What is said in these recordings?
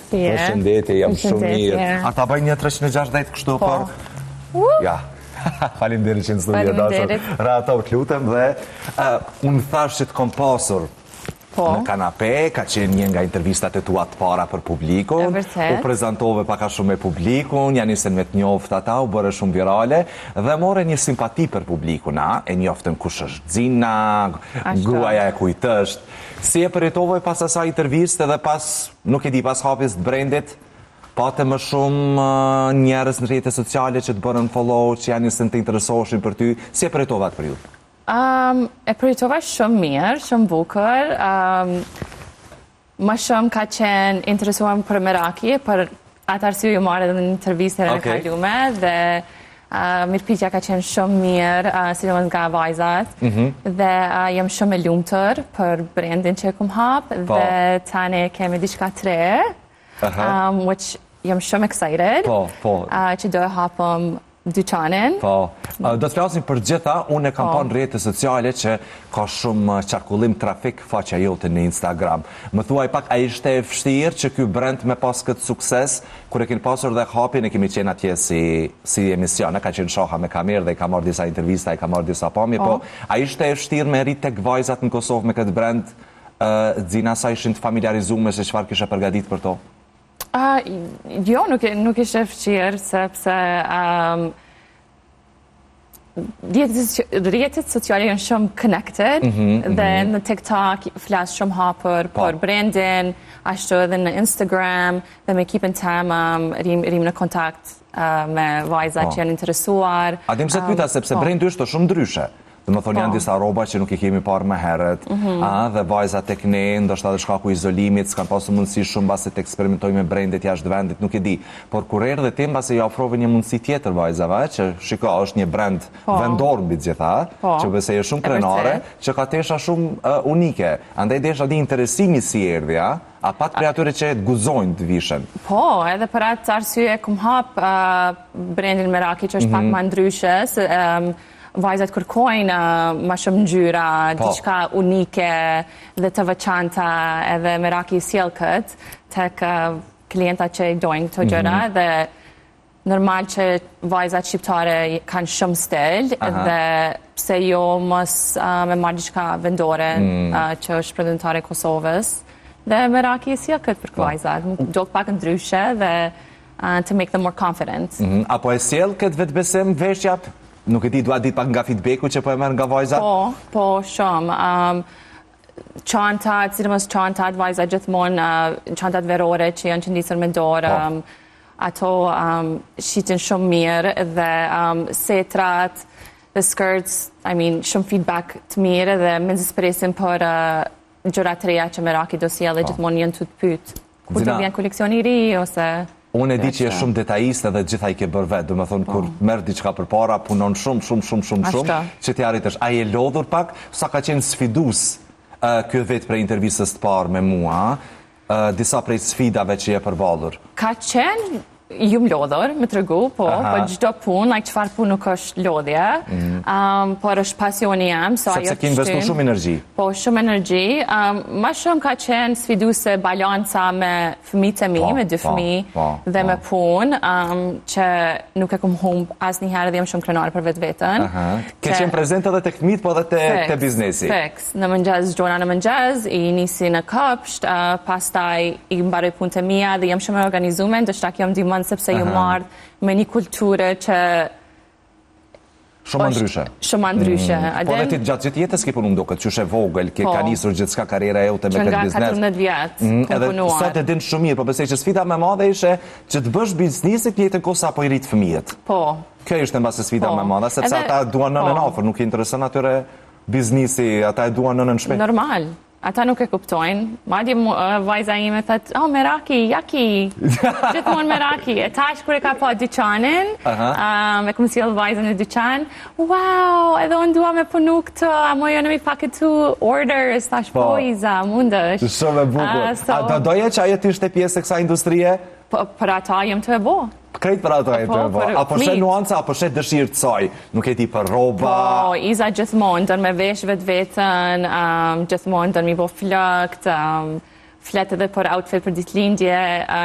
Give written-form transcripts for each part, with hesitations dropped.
Përshëndetje, jam shumë mirë. A ta bëj një 360 kështu për... Ja, faleminderit që në studio dashur. Rato, të lutem dhe unë thash që të kom pasur në kanape, ka qenë një nga intervistat e tua të para për publikun, u prezentove paka shumë me publikun, ja nisen me të njoft ata, u bërë shumë virale, dhe more një simpati për publikun, e njoftën kush është Xina, gruaja e kujt është. Si e përjetove pas asaj interviste dhe pas, nuk e di, pas hapjes të brendit, pate më shumë njerëz në rrjete sociale që të bërën follow, që janë nisen të interesoheshin për ty, si e përjetove atë periudhë? E përjetova shumë mirë, shumë bukur. Më shumë ka qenë interesuar për Meraki, për atë arsye ju marrë edhe në intervistën e kalume, dhe mirëpritja ka qenë shumë mirë, sidomos nga vajzat, dhe jam shumë e lumtur për brandin që kum hap, dhe tani kemi diçka të re, which jam shumë excited, që do e hapëm dyqanin. Do të flasim për gjitha, unë e kam pa në rrjete sociale që ka shumë qarkullim trafik faqja jote në Instagram. Më thuaj pak, a ishte e vështirë që ky brand me pas këtë sukses, kur e keni pasur dhe hapin, e kemi qenë atje si emision, ka qenë shoha me kamerë dhe i ka marrë disa intervista, i ka marrë disa pamje, po a ishte e vështirë me rrit tek vajzat në Kosovë me këtë brand, Xina, sa ishin të familiarizuar se çfarë kishe përgatit për to? Jo, nuk ishte vështirë, sepse rrjetet sociale janë shumë connected, dhe në TikTok flas shumë hapur për brandin, ashtu edhe në Instagram, dhe me ekipin tem rrim në kontakt me vajzat që janë interesuar. A dim se të pyta, sepse brendi është shumë ndryshe. Dhe më thonë janë disa roba që nuk i kemi parë më herët, dhe vajzat tek ne, ndoshta dhe shkaku izolimit, s'kan pasur mundësi shumë basi të eksperimentojnë me brendet jashtë vendit, nuk e di. Por kur erdhe tim basi ja ofrove një mundësi tjetër vajzave, që shiko, është një brend vendor mbi të gjitha, që besoj është shumë krenare, që ka tesha shumë unike. Andaj desha di interesimi si erdhi, a pat prej atyre që të guzojnë të vishen? Po, edhe për atë arsye kum hap brendin Meraki, që është pak më ndryshe, vajzat kërkojnë ma shumë ngjyra, diçka unike dhe të veçanta, edhe Meraki sjell këtë tek klienta që i dojnë këto gjëra, dhe normal që vajzat shqiptare kanë shumë stil, dhe pse jo mos me marrë diçka vendore që është prezentare Kosovës, dhe Meraki sjell këtë për vajzat, do pak ndryshe dhe to make them more confident. Apo e sjell këtë vetbesim veshjat? Nuk e di, dua ditë pak nga feedbacku që po e merr nga vajzat? Po, shumë. Çantat, sidomos çantat, vajzat gjithmonë, çantat verore që janë qëndisur me dorë, ato shiten shumë mirë, dhe setrat, the skirts, shumë feedback të mirë, dhe me zespresim për gjëra të reja që Meraki do sjellë, gjithmonë janë të pyet. Kur do vjen koleksioni i ri, ose... Unë e di që je shumë detajiste dhe gjitha i ke bërë vetë, dhe me thonë, kur merë diçka për para, punon shumë, që t'ja arritësh. A je lodhur pak, sa ka qenë sfidus kjo vetë prej intervistës të parë me mua, disa prej sfidave që je përballur? Ka qenë ju më lodhur, me të regu, po gjdo punë, çfarë punë nuk është lodhje, por është pasioni jam. Sepse ki investu shumë energji. Po, shumë energji. Ma shumë ka qenë sfiduse balanca me fëmijët e mi, me 2 fëmijë dhe me punë, që nuk e kum humb asnjëherë dhe jam shumë krenare për vetveten. Ke qenë prezente edhe tek fëmijët, po edhe te biznesi. Fiks, në mëngjes, gjona në mëngjes, i nisi në kopsht, pastaj i mbaroj punët e mia dhe jam shumë e organizuar, ndoshta kjo më ndihmon sepse ju marrë me një kulturë që... Shumë ndryshe. Shumë ndryshe. Po dhe ti gjatë gjithë jetës ki punu mdo këtë qyshe vogël, ka nisur gjithë s'ka karriera e ute me këtë biznes. Që nga 14 vjetë, kom punuar. Edhe sot e din shumë mirë, po besoj që sfida me madhe ishe që të bësh biznesit njëtën kosa apo i rritë fëmijët. Po. Kjo ishte në base sfida me madhe, sepse ata duan nënën ofër, nuk i interesën atyre biznisi, ata e duan nënën shpejt. Normal. Ata nuk e kuptojnë. Madje vajza ime thët, Meraki, jaki, gjithmonë Meraki. E tash kur e ka pa dyqanin, me kom sjell vajzën në dyqan, wow, edhe unë dua me punu këtë, a mo jo në mi paketu orders, tash po Iza, mundësh. Shumë e bukur. A do doje që ajo t'ishte pjesë e kësa industrie? Për ata jem të e bo. Krejt për ato e të bo. Apo she nuanca, apo she dëshirë të saj? Nuk e ti për roba? Po, Iza gjithmonë, dërë me vesh vetën, gjithmonë dërë mi bo flëkt, flet edhe për outfit për ditëlindje,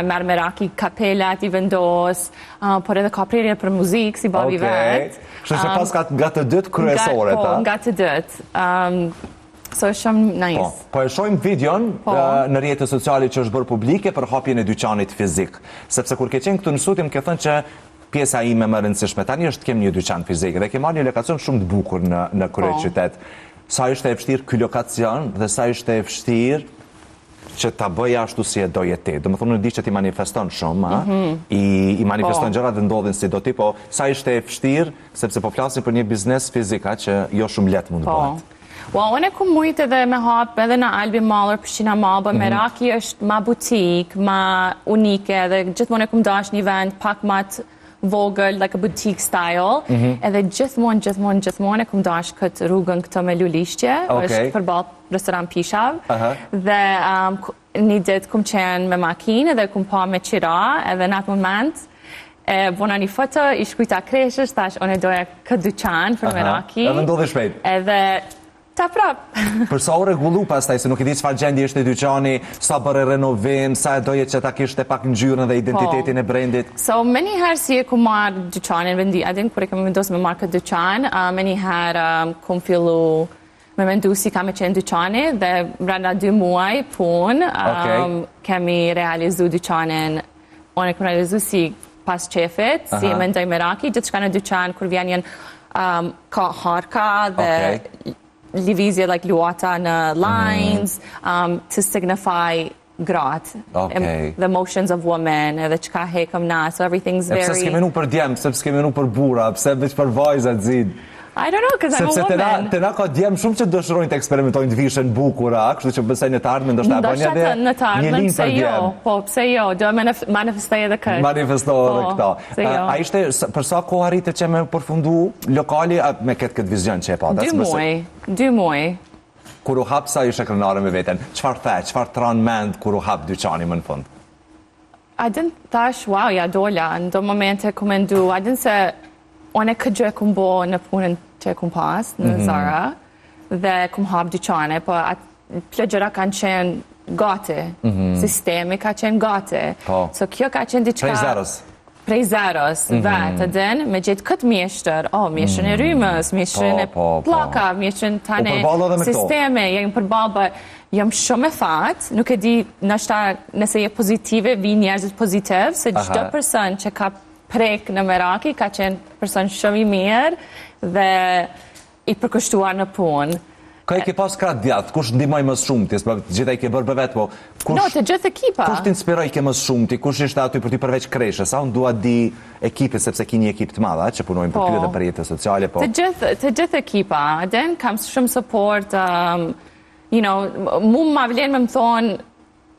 merr meraki kapelat I vendos, por edhe ka prerje për muzikë si babi vet. Kështu që pas nga të dytë kryesore, ta? Po, nga të dytë. So është shumë nice. Po e shojmë videon në rrjetet sociale që është bërë publike për hapjen e dyqanit fizik. Sepse kur ke qenë këtu në studim, ke thënë që pjesa ime më rëndësishme tani është kem një dyqan fizik dhe ke marrë një lokacion shumë të bukur në kryeqytet. Sa ishte e vështirë ky lokacion dhe sa ishte e vështirë që ta bëj ashtu si e doje ti. Domethënë di që ti manifeston shumë, I manifeston gjërat dhe ndodhin si do ti, po sa ishte e vështirë sepse po flasim për një biznes fizika që jo shumë lehtë mund të bëhet. Unë e ku mujtë edhe me hap edhe në Albi Mall, Prishtina Mall, bë Meraki është ma butik, ma unike, dhe gjithmonë e ku më dash një vend pak ma të vogël, like a boutique style, edhe gjithmonë e ku më dash këtë rrugën këtë me Lulishqe, është përballë restoran Pishav, dhe një ditë ku më qenë me makinë, edhe ku më pa me qira, edhe në atë moment, bona një foto, I shkujta kreshës, thash, unë e doja këtë dyqan për Meraki. Edhe ndodhi shpejt. Edhe ta prap. Për sa u rregullu pastaj, se nuk e di çfarë gjendje ishte dyqani, sa bëre renovim, sa e doje që ta kishte pak ngjyrën dhe identitetin e brendit. So, me njëherë si e ku marrë dyqanin, vendimin, kur e kam vendosur me marrë këtë dyqan, me njëherë kum fillu me mendu si kam e qenë dyqani, dhe brenda 2 muaj punë, kemi realizu dyqanin, unë e kam realizu si pas qefit, si e mendoj Meraki, gjithçka në dyqan, kur vjen ka harka dhe livizje like luata në lines to signify gratë. The emotions of women, edhe qka hekëm na, so everything's very... Pse s'ke menu për djemë, pse s'ke menu për bura, pse veç për vajzat zid? I don't know, because I'm a woman. Sepse të na ka djemë shumë që dëshirojnë të eksperimentojnë të vishën bukura, kështu që bësaj në të ardhmen, ndoshta e bën edhe një linjë për djemë. Po, pse jo, do manifestoj edhe këtë. Manifestoj edhe këta. A ishte, për sa kohë arrite që me përfundu lokali me këtë vizion që e patas? 2 muaj. Kur u hap sa ishe krenare me veten, çfarë the, çfarë tran mend kur u hap dyqani më në fund? A din tash, wow, ja dola, në do momente ku mendu, a din se unë e këtë gjë e kumë bo në punën që e kumë pas, në Zara, dhe kumë hap dyqane, po plë gjëra kanë qenë gati, sistemi ka qenë gati. So kjo ka qenë diçka... Prej zeros, vetë, edhe me gjithë këtë mjeshtër, mjeshtërën e rrymës, mjeshtërën e plaka, mjeshtërën tane sisteme, jam përballë, bë jam shumë e fatë, nuk e di nëse je pozitive, vi njerëzit pozitiv, se çdo person që ka prek në Meraki ka qenë person shumë I mirë dhe I përkushtuar në punë. Ka I ke pas kratë djathë, kush ndihmoj më shumë ti, gjitha I ke bërë për vetë, po... No, të gjithë ekipa. Kush t'inspiroj ke më shumë ti, kush ishte aty për ty përveç kreshës, sa unë dua di ekipit, sepse ki një ekip të madha, që punojnë për ty dhe për rrjetet sociale, po... Të gjithë ekipa, aden kam shumë support, mu ma vlen me më thonë,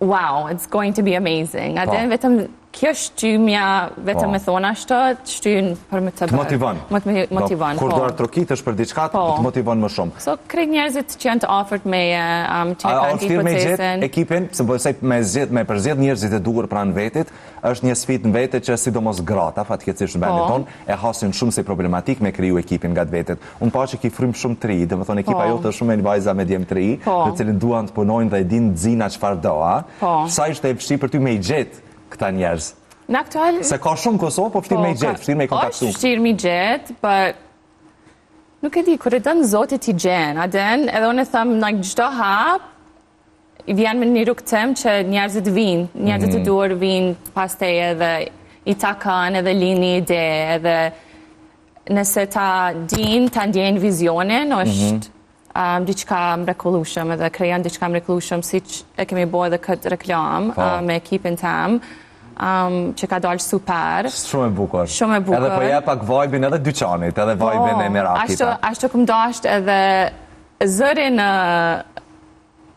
wow, it's going to be amazing. Aden vetëm kjo shtyjmja, vetëm me thonë ashtë, shtyjnë për me të bërë. Të motivon. Kur duar trokitesh për diçka, të motivon më shumë. So, krejt njerëzit që janë të ofert me që e kanë ti procesin. Ekipin, se bëjësej me përzjedh njerëzit e duhur pranë vetit, është një sfit në vetit që sidomos grata, fatkeqësisht në vendin tonë, e hasin shumë se problematik me kriju ekipin nga vetit. Unë pa që ki frymë shumë të ri, dhe më thonë ekipa jote është shumë e një vajza me djemë të ri, në cilin duan të punojnë dhe e din dzina çfarë doa. Sa ishte e vështirë për ty me I gjetë këta njerëz? Në aktual... Se ka shumë Kosovë, po vështirë me I gjetë, vështirë me I kontaktu. Është vështirë me I gjetë, but nuk e di, kur e dënë Zotit I gjenë, aden, edhe unë e thëmë në gjdo hap, vjen me një rukë tem që njerëzit vinë, njerëzit të duar vinë pas teje dhe I takan edhe lini ide, edhe nëse ta din, ta ndjenë vizionin, është diçka mrekullueshëm edhe krijon diçka mrekullueshëm siç e kemi bërë edhe këtë reklam me ekipin tam që ka dalë super. Shumë e bukur. Shumë e bukur. Edhe po jep pak vibe-in edhe dyqanit, edhe vibe-in e Merakit. Ashtu kum dasht edhe zëri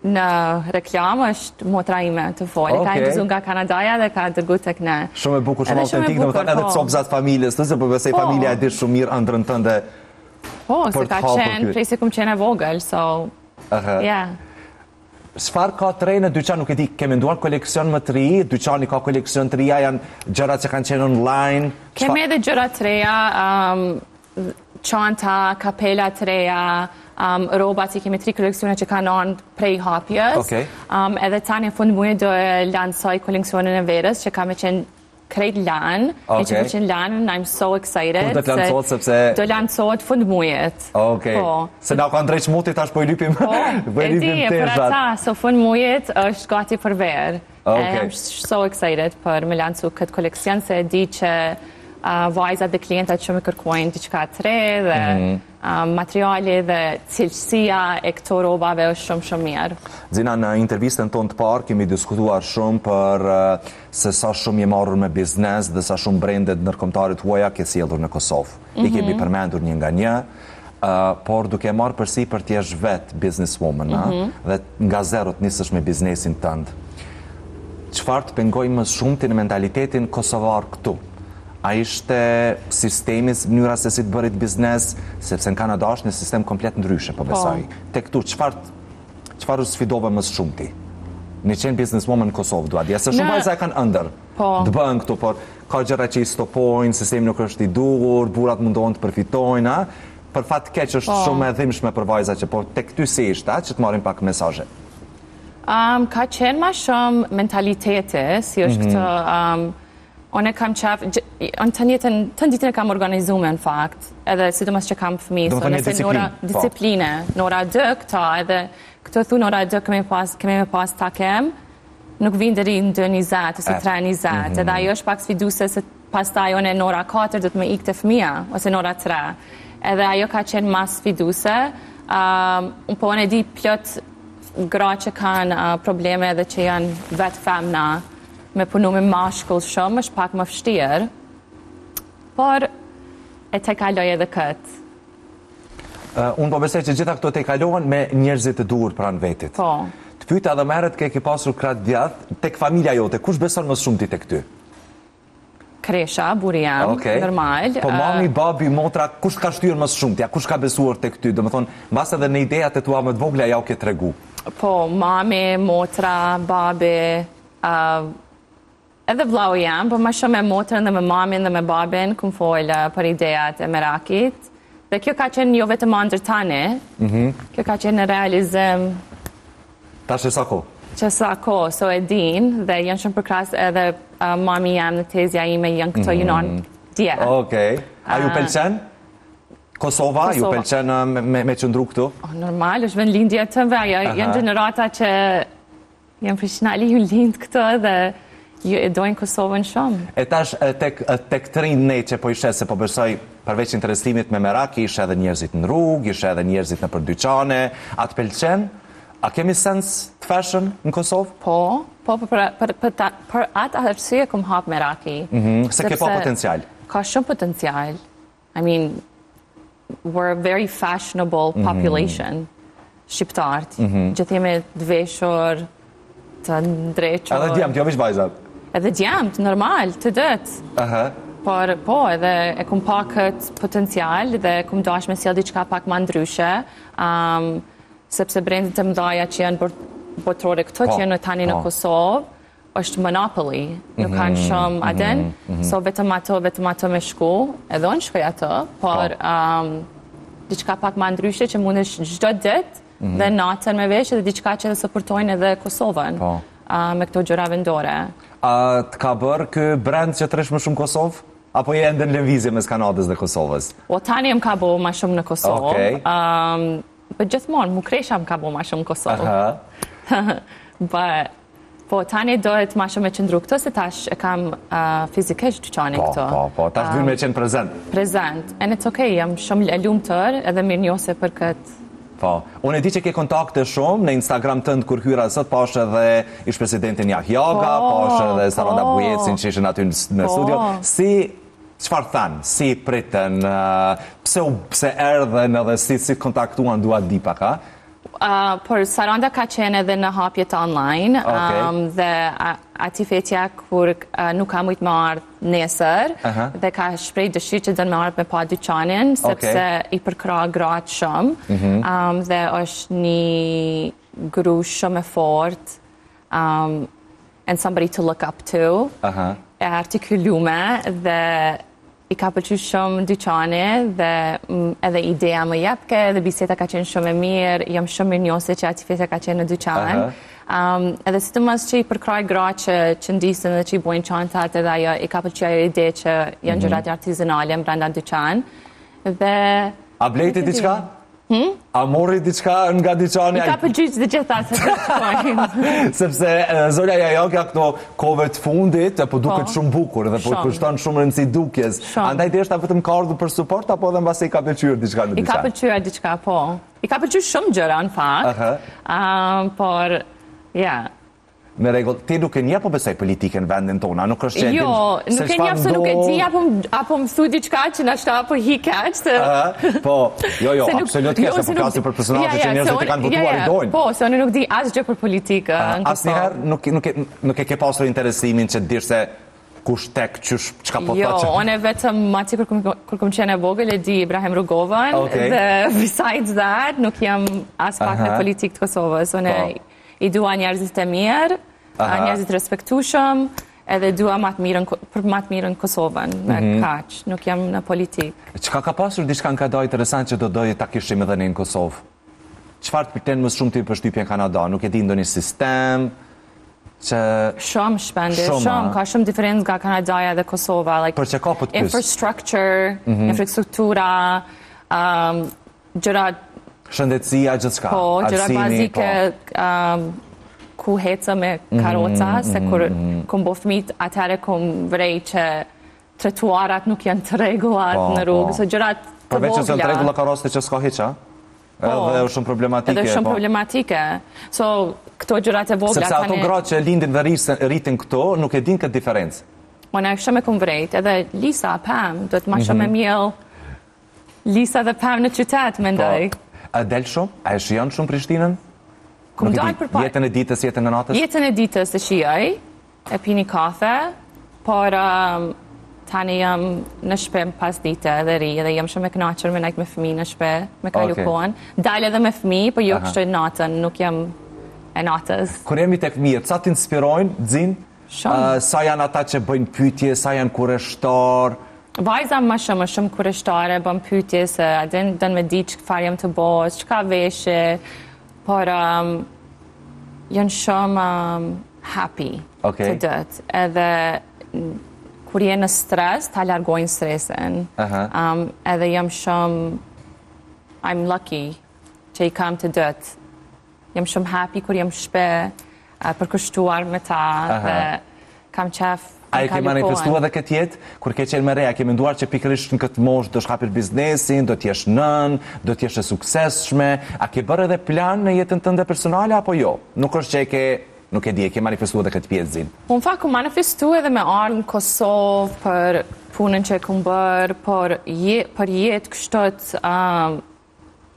në reklam është motra ime të folë. Ka imbizu nga Kanadaja dhe ka dërgu tek ne. Shumë e bukur, shumë autentik, domethënë edhe copzat familjes, nëse po besoj familja e di shumë mirë ëndrrën tënde. Po, se ka qenë, prej se kum qenë e vogël, so, yeah. Çfarë ka të re në dyqan, nuk e di, ke menduar koleksion më të ri, dyqani ka koleksion të reja, janë gjërat që kanë qenë online? Kemi edhe gjërat të reja, çanta, kapela të reja, roba që kemi 3 koleksione që kanë anë prej hapjes. Edhe tani në fund muajit do e lansoj koleksionin e verës që ka me qenë krejt lanë, e që përqen lanë, and I'm so excited. Kur do të lansohet sepse... Do lansohet fund muajit. Se na ka ndrejq muti tash po i lypim teshat. E di, për ata, so fund muajit është gati për verë. I'm so excited për me lansu këtë koleksion, se e di që vajzat dhe klientat që me kërkojnë diçka të re dhe materiali dhe cilësia e këto robave është shumë mirë. Zina, në intervistën tonë të parë kemi diskutuar shumë për se sa shumë je marrur me biznes dhe sa shumë brendet ndërkombëtare tuaja ke sjellur në Kosovë. I kemi përmendur një nga një, por duke marrë përsi për t'jesh vetë businesswoman, dhe nga zero të nisësh me biznesin tënd. Çfarë të pengoj më shumë ti në mentalitetin kosovar këtu? A ishte sistemi, mënyra se si të bërit biznes, sepse në Kanada është një sistem komplet ndryshe, po besoj. Te këtu, çfarë sfidove më shumë ti? Një qenë businesswoman në Kosovë, dua dhja, se shumë vajza e kanë ëndër të bëhen këtu, por ka gjëra që i stopojnë, sistemi nuk është i duhur, burrat mundohen të përfitojnë, për fat keq është shumë e dhimbshme për vajza që po te këty si ishte, që të marrin pak mesazhe. Ka qenë ma shumë mentaliteti, si është këtë... Unë kam qaf, të ditën e kam organizume në fakt, edhe sidomos që kam fëmi, nëse nëra discipline, nëra dë këta, edhe këtë thu nëra dë kemi me pas takem, nuk vinë dëri në 2-20 ose 3-20, edhe ajo është pak sfiduse se pas ta ajo në nëra 4 dhe të me ikte fëmija, ose nëra 3, edhe ajo ka qenë mas sfiduse, po unë e di plot gra që kanë probleme edhe që janë vetë femna, me punu me mashkull shumë, është pak më vështirë, por e te kaloj edhe këtë. Unë po besoj që gjitha këto te kalohen me njerëzit të duhur pranë vetit. Të pyeta edhe merret ke pasur krah djathtë tek familja jote, kush beson më shumë ti tek ty? Kresha, buri jam, normal. Po mami, babi, motra, kush ka shtyrë më shumë ti? Kush ka besuar tek ty? Domethënë, mbas edhe në idejat e tua më të vogla ja u ke tregu. Po, mami, motra, babi, edhe vlau jam, po ma shumë me motrën dhe me mamin dhe me babin, këmë folë për idejat e Merakit. Dhe kjo ka qenë jo vetëm ndër tani, kjo ka qenë në realizim... Ta që sa ko? Që sa ko, so e din, dhe janë shumë përkras edhe mami jam në tezja ime, janë këto junon dje. A ju pelqen? Kosova, ju pelqen me qëndru këtu? Normal, është vend lindje të mve, janë generata që janë prishnali ju lind këto dhe e dojnë Kosovën shumë. E tash, tek të rinë ne që po ishe, se po besoj përveç interesimit me Meraki, ishe edhe njerëzit në rrugë, ishe edhe njerëzit në përdyqane, a të pelqen? A kemi sens të fashion në Kosovë? Po, për atë arsye kom hapë Meraki. Se ke po potencial? Ka shumë potencial. I mean, we're a very fashionable population, shqiptartë. Gjithë jemi të veshur, të ndrequr. Edhe djemt, jo vish vajzat? Edhe djemt, normal, të dëtë. Por, po, edhe e kum pa këtë potencial dhe kum dash me sjell diçka pak ma ndryshe, sepse brendet të mdhaja që janë botërore këto që janë tani në Kosovë, është monopoly, nuk kanë shumë aden, so vetëm ato me shku, edhe unë shkoj ato, por diçka pak ma ndryshe që mundesh çdo ditë dhe natën me veshë dhe diçka që dhe supportojnë edhe Kosovën me këto gjëra vendore. A të ka bërë kë brand që të resh më shumë Kosovë? Apo je ende në lëvizje mes Kanadës dhe Kosovës? O tani më ka bo ma shumë në Kosovë. Për gjithmonë, mu kresha më ka bo ma shumë në Kosovë. Po, tani dojtë ma shumë me qëndru këto, se tash e kam fizikisht dyqani këto. Po, tash dhyrë me qenë prezent. Prezent. And it's okay, jam shumë e lumë tërë edhe mirë njose për këtë. Po, unë e di që ke kontakte shumë në Instagram tëndë kur hyra sot, po është edhe ish presidentin Jahjaga, po është edhe Saranda Bujecin që ishën aty në studio. Si, qëfar thanë? Si pritën? Pse erdhen edhe si kontaktuan duat di pak, ha? Por Saranda ka qenë edhe në hapjet online dhe ati fetja kur nuk ka mujtë me ardhë nesër dhe ka shprej dëshirë që dënë me ardhë me pa dyqanin sepse i përkra gratë shumë dhe është një gru shumë e fort and somebody to look up to, e artikulume dhe I ka pëlqyer shumë dyqani dhe edhe ideja më jepke dhe biseda ka qenë shumë e mirë, jam shumë mirënjohëse që aty fete ka qenë në dyqan. Edhe sidomos që I përkraj gra që ndisën dhe që I bojnë çantat edhe ajo I ka pëlqyer ide që janë gjërat artizanale brenda dyqan. Dhe a blejti diçka? A mori diçka nga dyqani? I ka pëlqyer të gjitha se të shkojnë. Sepse zonja Jajokja këto kohëve të fundit po duket shumë bukur dhe po kushton shumë rëndësi dukjes. Andaj deshta vetëm ka ardhur për suport apo edhe mbasi I ka pëlqyer diçka në dyqan? I ka pëlqyer diçka, po. I ka pëlqyer shumë gjëra në fakt. Por ja. Me rregull, ti nuk e njeh po besoj politikën në vendin tonë, nuk është që jo, nuk e njeh se nuk e di apo më thu diçka që na shta apo hikeç. Po, jo, absolutisht, po flasim për personazhe që njerëzit e kanë votuar I dojnë. Po, se unë nuk di asgjë për politikën. Asnjëherë nuk e ke pasur interesimin që të dish se kush tek çka po thotë. Jo, unë vetëm aty kur kam qenë e vogël e di Ibrahim Rugovën dhe besides that nuk jam as pak në politikë të Kosovës. Unë I dua njerëzit e mirë, njerëzit respektueshëm, edhe dua për më të mirën Kosovën, me kaq, nuk jam në politikë. Çka ka pasur diçka në Kanada interesant që do doje ta kishim edhe në Kosovë? Çfarë të pëlqen më shumë ti përshtypjen në Kanada? Nuk e di ndonjë sistem që shumë shpendje, shumë ka shumë diferencë nga Kanadaja dhe Kosova, për çka po të pyes? Infrastruktura, gjëra shëndetësia, gjithçka. Po, gjëra bazike, ku heca me karroca, se kur kom bo fëmijë, atëherë kom vrej që trotuarat nuk janë të rregullat në rrugë, so gjërat të vogla. Përveç që janë të rregulla karrocat që s'ka hiç, edhe është shumë problematike. Edhe shumë problematike. So, këto gjërat e vogla sepse ato gratë që lindin dhe rritin këto, nuk e din këtë diferencë. Unë shumë e kom vrejt, edhe Lisa, Pam, do të ma shumë e mjell Lisa dhe Pam në qytet, mendoj. A del shumë? A e shijon shumë Prishtinën? Kum dalë për pak. Jetën e ditës, jetën e natës? Jetën e ditës e shijoj, e pini kafe, por tani jam në shtëpi pas dite dhe ri, dhe jam shumë e kënaqur me nejt me fëmijë në shtëpi, me kalu kohën. Dalë edhe me fëmijë, po jo kështu natën, nuk jam e natës. Kur jemi tek fëmijët, sa t'inspirojnë, Xin? Sa janë ata që bëjnë pyetje, sa janë kurreshtar? Vajza më shumë kurreshtare, bën pyetje se a den me di çfarë jam të bëj, çka veshje, por janë shumë happy të dët. Edhe kur je në stres, ta largojnë stresin. Edhe jam shumë I'm lucky që I kam të dët. Jam shumë happy kur jam shpe përkushtuar me ta dhe kam qef. A e ke manifestuar edhe këtë jetë, kur ke qenë me reja, ke menduar që pikërisht në këtë moshë do shkapir biznesin, do t'jesh nën, do t'jesh e suksesshme, a ke bërë edhe plan në jetën tënde personale apo jo? Nuk është që nuk e di, e ke manifestuar edhe këtë pjesë, Xin? Unë fakt ku manifestuar edhe me ardhmë në Kosovë për punën që e kom bërë, për jetë kështot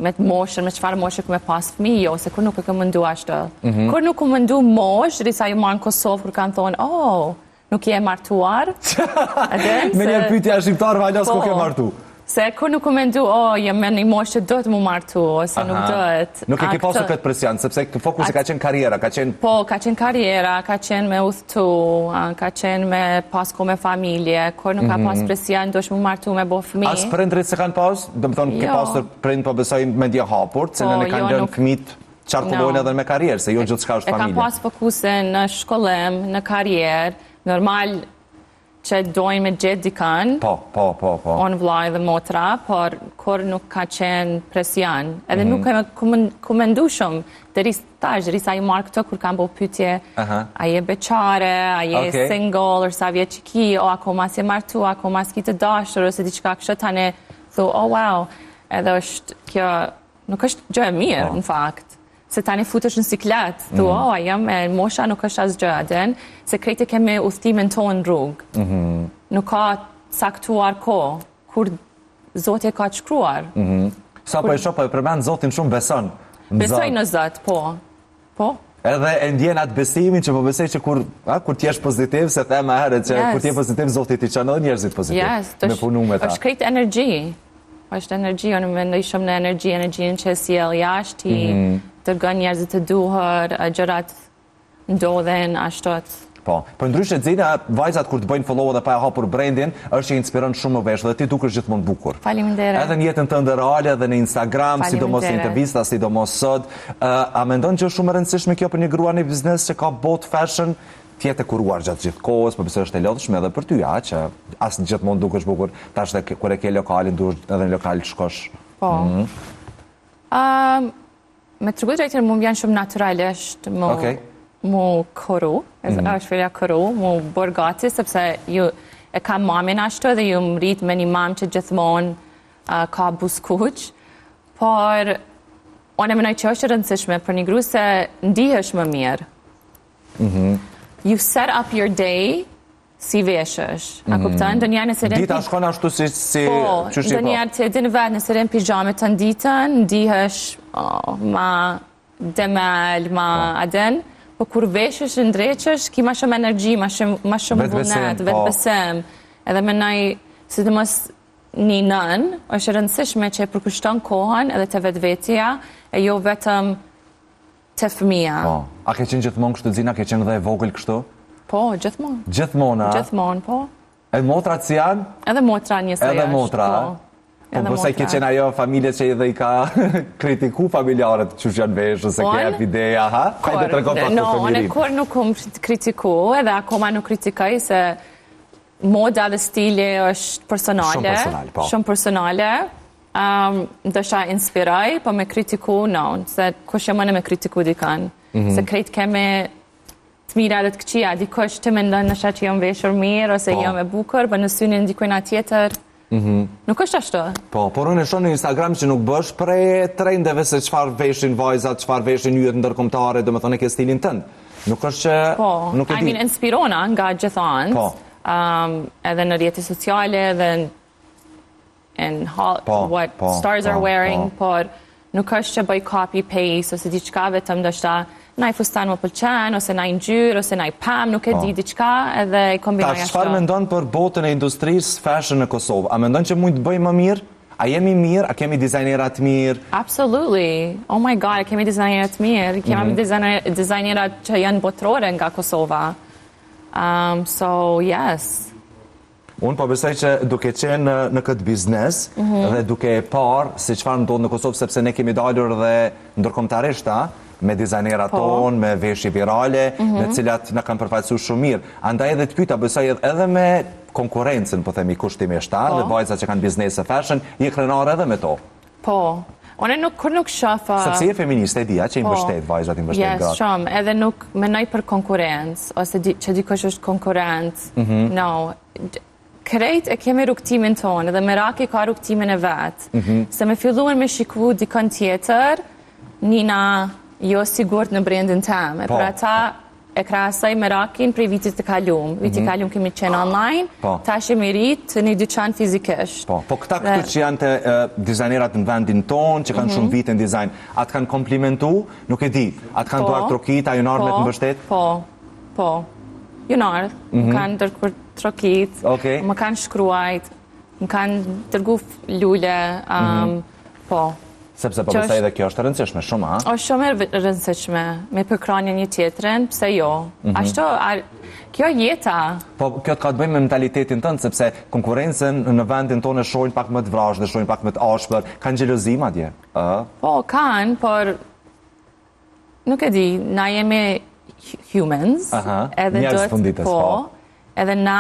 me të moshën, me çfarë moshë ku me pas fëmijë, jo, se kur nuk e kam mendu ashtu. Kur nuk kam mendu moshë, risa ju marrë në Kosovë kur kanë thonë, nuk je martuar. Me një pyetje shqiptar vajas ku ke martu. Se kur nuk u mendu, jam me një moshë që do të mu martu, ose nuk do të. Nuk e ke pasur këtë presion, sepse fokusi ka qenë karriera, ka qenë... Po, ka qenë karriera, ka qenë me udhëtu, ka qenë me pasko me familje, kur nuk ka pas presion, do shmu martu me bo fëmijë. As prindrit se kanë pas? Do më thonë, ke pasur prind po besoj me ndje hapur, cilën e kanë lënë fëmijët qarkullojnë edhe me karrierë, se jo gjithë shka është familje. E ka pas fokusin në shkollim, në karrierë, normal që dojnë me gjithë dikan, onë vlaj dhe motra, por kur nuk ka qenë presion. Edhe nuk e ku mendu shumë, dhe risa i marrë këto kur kam bo pytje, a je beqare, a je single, or sa vje që ki, ako mas je martu, ako mas ki të dashur, ose diqka kështë tane, thu, wow, edhe është kjo, nuk është gjë e mirë, në fakt. Se tani futesh në siklet, thu, jam e mosha nuk është as gjëden, se krejtë kemi udhtimin tonë rrugë. Nuk ka saktuar ko, kur Zotje ka të shkruar. Sa po e shoh, po e përmend Zotin shumë beson. Besoj në Zot, po. Edhe e ndjen atë besimin që po besoj që kur t'jesh pozitiv, se them herët që kur t'je pozitiv, Zoti t'i çon edhe njerëzit pozitiv. Me punu me ta. Është krejtë energji. Është energji, unë mendoj shumë në energjinë që sjell jashtë, dërgon njerëzit të duhur, gjërat ndodhen ashtot. Po ndryshe Xenia, vajzat kur të bëjnë follow dhe pa e hapur brandin, është që inspiron shumë më vesh dhe ti dukesh gjithmonë bukur. Faleminderit. Edhe në jetën tënde reale dhe në Instagram, sidomos në intervista, sidomos sot, a mendon që është shumë e rëndësishme kjo për një grua në biznes që ka bot fashion, tjetë e kuruar gjatë gjithë kohës, për pëse është e lodhshme edhe për ty, që asë gjithmonë dukesh bukur, tash dhe kur e ke lokalin, duhet edhe në lokal të shkosh. Po. Me të rrugë drejtër mu vjen shumë naturalisht mu kuru, është fjellja kuru, mu bërë gati, sepse ju e kam mamin ashtu dhe ju më rrit me një mam që gjithmonë ka buskuq, por unë e menoj që është rëndësishme për një gru se ndihesh më mirë. You set up your day si veshësh. A kupton? Dënjerë nëse Dita shkon ashtu si qyshi po. Dënjerë të din vetë nëse rrim pijame të nditën, ndihesh ma demel, ma aden, po kur veshësh ndreqësh, ki ma shumë energji, ma shumë vullnet, vetbesim. Edhe menoj, sidomos një nën, është rëndësishme që e përkushton kohën edhe të vetvetja, e jo vetëm të fëmija. A ke qenë gjithmonë kështu Xenia, ke qenë dhe e vogël kështu? Po, gjithmonë. Gjithmonë, a? Gjithmonë, po. E motrat si janë? Edhe motra njësë Edhe motra, po përsa ke qenë ajo familje që edhe i ka kritiku familjarët që janë veshë, ose ke jep ideja, ha? Hajde të rekom pas të fëmirin. Unë e kur nuk kom kritiku, edhe akoma nuk kritikaj se moda dhe stili është personale. Shumë personale. Dësha inspiraj, po me kritiku, no, se kush e mëne me kritiku dikan. Se krejt keme të mira dhe të këqia, dikush të mendon nësha që jam veshur mirë, ose jam e bukur, për në synin dikujna tjetër, nuk është ashtu. Po, por unë e shonë në Instagram që nuk bësh prej trendeve se qëfar veshin vajzat, qëfar veshin njët ndërkombëtare, dhe me thonë e ke stilin tënd. Nuk është që... Po, I mean, inspirona nga gjithanë, edhe në rjeti sociale, dhe what stars are wearing, por nuk është që bëj copy-paste, ose diçka vetëm dështa naj fustan më pëlqen, ose naj ngjyrë, ose naj pam, nuk e di diçka, edhe i kombinoj ashtu. Çfarë mendon për botën e industrisë fashion në Kosovë? A mendon që mund të bëjmë më mirë? A jemi mirë? A kemi dizajnerat mirë? Absolutely. Oh my god, kemi dizajnerat mirë. Kemi dizajnerat që janë botërore nga Kosova. So, yes. Unë po besoj që duke qenë në këtë biznes dhe duke parë se çfarë ndodh në Kosovë, sepse ne kemi dalur dhe ndërkombëtarisht me dizajnerat tonë, me veshje virale, me cilat në kanë përfaqësuar shumë mirë. Andaj edhe të pyeta, besoj edhe me konkurencën, po themi kushtimisht, dhe vajzat që kanë biznese fashion, je krenar edhe me to. Po. Unë kur nuk shoh... Sepse je feministe, e dia që i mbështet vajzat, i mbështet gratë. Yes, shumë. Edhe nuk menoj për konkurencë, ose që dikush është konkurent. No. Krejt e kemi rrugtimin tonë, edhe Meraki ka rrugtimin e vetë. Se me filluar me shiku dikon tjetër, nina jo sigurt në brendin temë. Për ata e krasaj Merakin prej vitit të kalum. Vitit kalum kemi qenë online, ta shemi rritë një dyqan fizikisht. Po këta këtu që janë të dizajnerat në vendin tonë, që kanë shumë vite në dizajn, atë kanë komplimentu, nuk e di, atë kanë duar trokit, a junarë me të mbështet? Po. Junarë, më kanë dërkur trokit, më kanë shkruajt, më kanë dërgu lule, po. Sepse po besoj edhe kjo është rëndësishme shumë, a? O shumë e rëndësishme, me përkranje një tjetërin, pse jo? Ashtu, kjo jeta. Po kjo të ka të bëjmë me mentalitetin tënë, sepse konkurencën në vendin tonë e shojnë pak më të vrashë, dhe shojnë pak më të ashpër, kanë gjelozim atje? Po, kanë, por nuk e di, na jemi humans, njerëz funditës, edhe na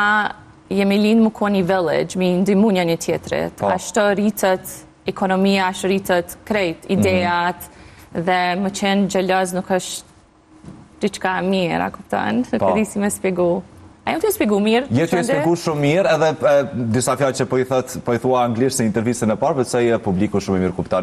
jemi linë më ko një village, mi ndimu një tjetërit, ashtu rritët ekonomia është rritët krejt, idejat, dhe më qenë gjeloz nuk është diçka mirë, a kuptan? Nuk e di si me spjegu. A jam të spjegu mirë? Je të spjegu shumë mirë, edhe disa fjallë që po i thua anglisht se intervjistën e parë, përse publiku shumë mirë kuptan.